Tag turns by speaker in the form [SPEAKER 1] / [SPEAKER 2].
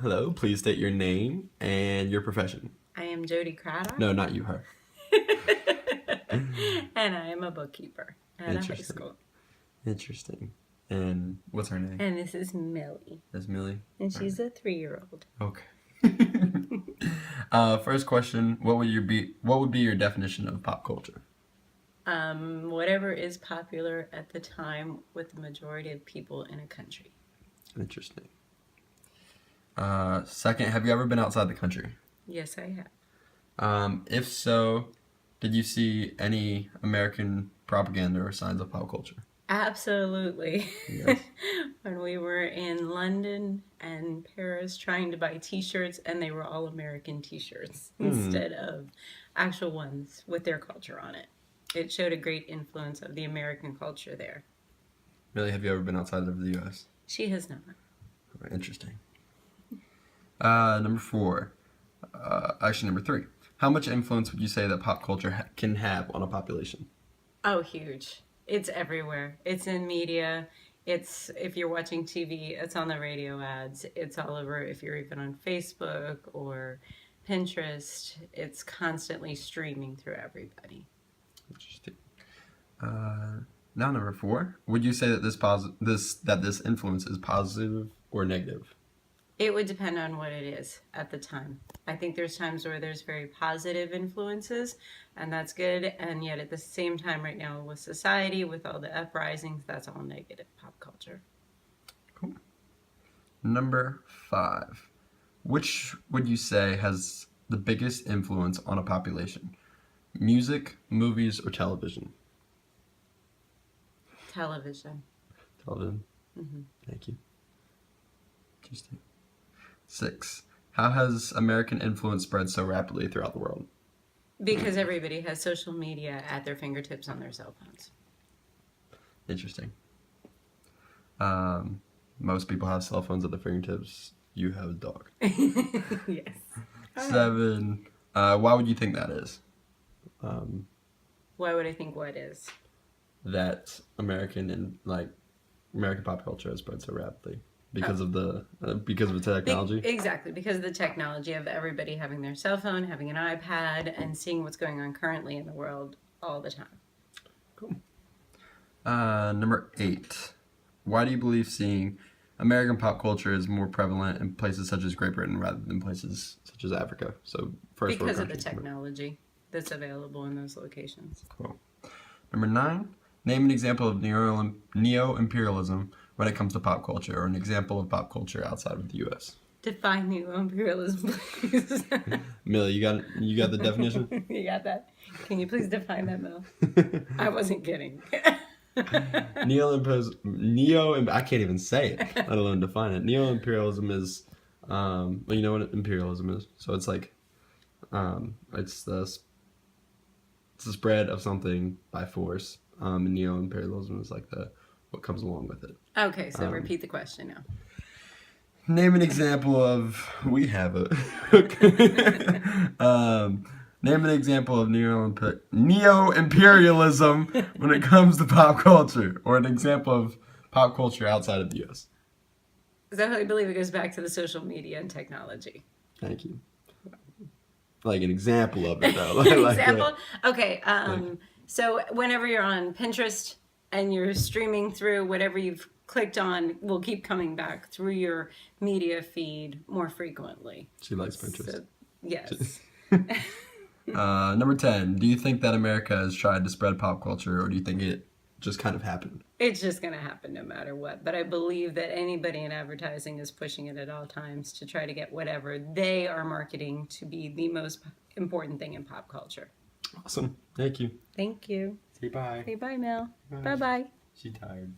[SPEAKER 1] Hello, please state your name and your profession.
[SPEAKER 2] I am Jodi Craddock.
[SPEAKER 1] No, not you, her.
[SPEAKER 2] And I am a bookkeeper at a high school.
[SPEAKER 1] Interesting. And what's her name?
[SPEAKER 2] And this is Millie.
[SPEAKER 1] That's Millie?
[SPEAKER 2] And she's a 3-year-old.
[SPEAKER 1] Okay. First question, what would be your definition of pop culture?
[SPEAKER 2] Whatever is popular at the time with the majority of people in a country.
[SPEAKER 1] Interesting. Second, have you ever been outside the country?
[SPEAKER 2] Yes, I have.
[SPEAKER 1] If so, did you see any American propaganda or signs of pop culture?
[SPEAKER 2] Absolutely.
[SPEAKER 1] Yes.
[SPEAKER 2] When we were in London and Paris trying to buy t-shirts, and they were all American t-shirts instead of actual ones with their culture on it. It showed a great influence of the American culture there.
[SPEAKER 1] Really, have you ever been outside of the U.S.?
[SPEAKER 2] She has not.
[SPEAKER 1] Interesting. Number 4. Actually, number 3. How much influence would you say that pop culture can have on a population?
[SPEAKER 2] Oh, huge. It's everywhere. It's in media. It's, if you're watching TV, it's on the radio ads. It's all over. If you're even on Facebook or Pinterest, it's constantly streaming through everybody.
[SPEAKER 1] Interesting. Now number 4. Would you say that this influence is positive or negative?
[SPEAKER 2] It would depend on what it is at the time. I think there's times where there's very positive influences, and that's good. And yet at the same time right now with society, with all the uprisings, that's all negative pop culture.
[SPEAKER 1] Cool. Number 5. Which would you say has the biggest influence on a population? Music, movies, or television?
[SPEAKER 2] Television.
[SPEAKER 1] Television.
[SPEAKER 2] Mm-hmm.
[SPEAKER 1] Thank you. Interesting. 6. How has American influence spread so rapidly throughout the world?
[SPEAKER 2] Because everybody has social media at their fingertips on their cell phones.
[SPEAKER 1] Interesting. Most people have cell phones at their fingertips. You have a dog.
[SPEAKER 2] Yes.
[SPEAKER 1] 7. Why would you think that is?
[SPEAKER 2] Why would I think what is?
[SPEAKER 1] That American pop culture has spread so rapidly because of the technology.
[SPEAKER 2] Exactly, because of the technology of everybody having their cell phone, having an iPad, and seeing what's going on currently in the world all the time.
[SPEAKER 1] Cool. Number 8. Why do you believe seeing American pop culture is more prevalent in places such as Great Britain rather than places such as Africa? So first world
[SPEAKER 2] because of the
[SPEAKER 1] countries.
[SPEAKER 2] technology that's available in those locations.
[SPEAKER 1] Cool. Number 9. Name an example of Neo-Imperialism when it comes to pop culture, or an example of pop culture outside of the U.S.
[SPEAKER 2] Define Neo-Imperialism, please.
[SPEAKER 1] Millie, you got the definition?
[SPEAKER 2] You got that? Can you please define that, Mel? I wasn't kidding.
[SPEAKER 1] I can't even say it, let alone define it. Neo-Imperialism is, well, you know what imperialism is? So it's like, it's the spread of something by force. And Neo-Imperialism is like what comes along with it.
[SPEAKER 2] Okay, so repeat the question now.
[SPEAKER 1] Name an example of name an example of Neo-Imperialism when it comes to pop culture, or an example of pop culture outside of the U.S.
[SPEAKER 2] So I believe it goes back to the social media and technology.
[SPEAKER 1] Thank you. Like an example of it, though.
[SPEAKER 2] Example? Okay, so whenever you're on Pinterest and you're streaming through whatever you've clicked on, will keep coming back through your media feed more frequently.
[SPEAKER 1] She likes Pinterest.
[SPEAKER 2] So, yes.
[SPEAKER 1] Number 10. Do you think that America has tried to spread pop culture, or do you think it just kind of happened?
[SPEAKER 2] It's just going to happen no matter what. But I believe that anybody in advertising is pushing it at all times to try to get whatever they are marketing to be the most important thing in pop culture.
[SPEAKER 1] Awesome. Thank you.
[SPEAKER 2] Thank you.
[SPEAKER 1] Say bye.
[SPEAKER 2] Say bye, Mel.
[SPEAKER 1] Bye.
[SPEAKER 2] Bye-bye.
[SPEAKER 1] She's tired.